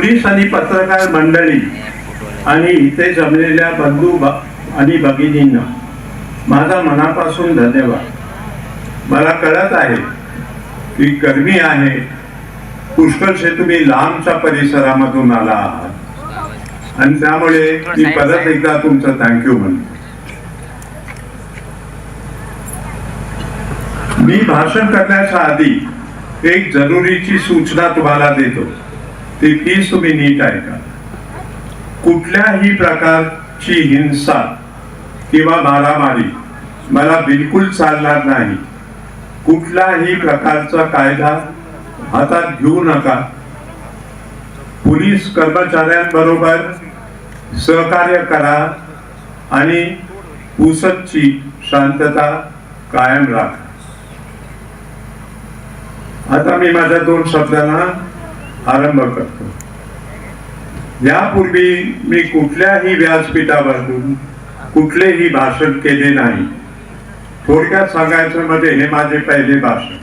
Police आणि पत्रकार मंडळी आणि इथे जमलेल्या बंधू आणि भगिनींना माझा मनापासून धन्यवाद। मला कळत आहे की गरमी आहे, पुष्कळसे तुम्ही लांबच्या परिसरामधून आला आहात आणि त्यामुळे मी परत एकदा तुमचं थँक्यू म्हणतो। मी भाषण करण्याच्या आधी एक जरुरीची सूचना तुम्हाला देतो, ती प्लीज तुम्ही नीट ऐका। कुठल्याही प्रकारची हिंसा किंवा मारामारी मला बिलकुल चालणार नाही। कुठलाही प्रकारचा कायदा हातात घेऊ नका। पोलीस कर्मचाऱ्यांबरोबर सहकार्य करा आणि पुसदची शांतता कायम राखा। आता मी माझ्या 2 शब्दांना आरंभ करतो। यापूर्वी मी कुठल्याही व्यासपीठावरून कुठलेही भाषण केले नाही। थोडक्यात सांगायचं म्हणजे हे माझे पहिले भाषण।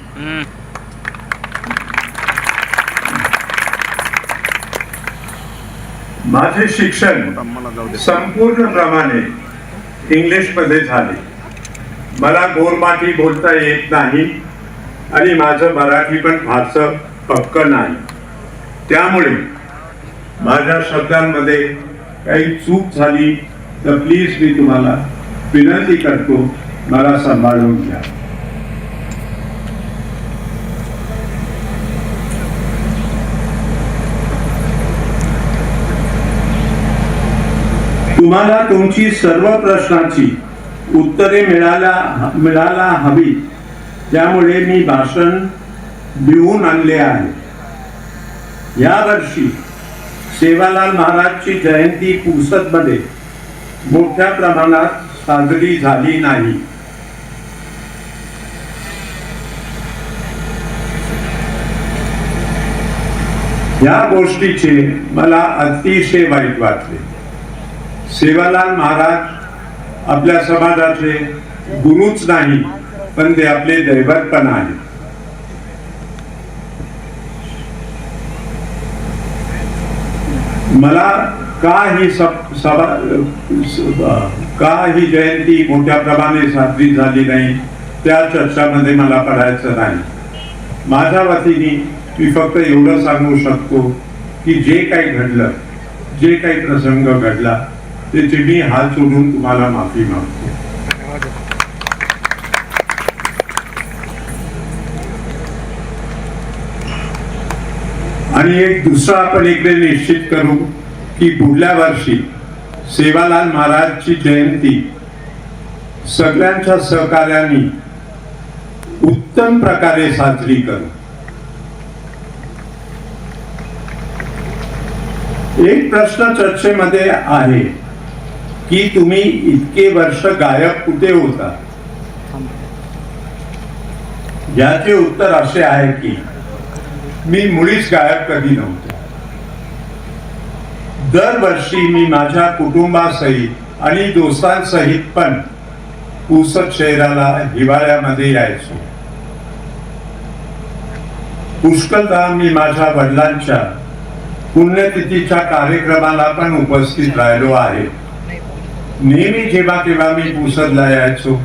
माझे शिक्षण संपूर्णपणे इंग्लिश मध्ये झाले। मला गोरमाटी बोलता येत नाही आणि माझं मराठी पण फारसं पक्कं नाही, त्यामुळे माझ्या शब्दांमध्ये काही चूक झाली तर प्लीज मी तुम्हाला विनंती करतो, मला सांभाळून घ्या। तुम्हाला तुमची सर्व प्रश्नांची उत्तरे मिळायला हवी, त्यामुळे मी भाषण लिहून आणले आहे। या वर्षी सेवालाल महाराजची जयंती पुसदमध्ये मोठ्या प्रमाणात साजरी झाली नाही। या गोष्टीचे मला अतिशय वाईट वाटले। सेवालाल महाराज आपल्या समाजाचे गुरुच नाही, पण ते आपले दैवत पण आहे। मला का ही जयंती मोठ्या प्रमाणे साजरी झाली नाही त्या चर्चामध्ये मला पडायचं नाही। माझ्या वतीने मी फक्त एवढं सांगू शकतो की जे काही घडलं, जे काही प्रसंग घडला, त्याची मी हात जोडून तुम्हाला माफी मागतो। आणि एक दुसरा आपण इकडे निश्चित करू की पुढल्या वर्षी सेवालाल महाराजची जयंती सगळ्यांच्या सहकार्याने उत्तम प्रकारे साजरी करू। एक प्रश्न चर्चेमध्ये आहे की तुम्ही इतके वर्ष गायब कुठे होता? याचे उत्तर असे आहे की मी मुळीच गायब कधी नव्हतो। दरवर्षी मी माझ्या कुटुंबासहित आणि दोस्तांसहित पण पुसद शहराला हिवाळ्यामध्ये यायचो। पुष्कळदा मी माझ्या वडिलांच्या पुण्यतिथीच्या कार्यक्रमाला पण उपस्थित राहिलो आहे। नेहमी जेव्हा केव्हा मी पुसदला यायचो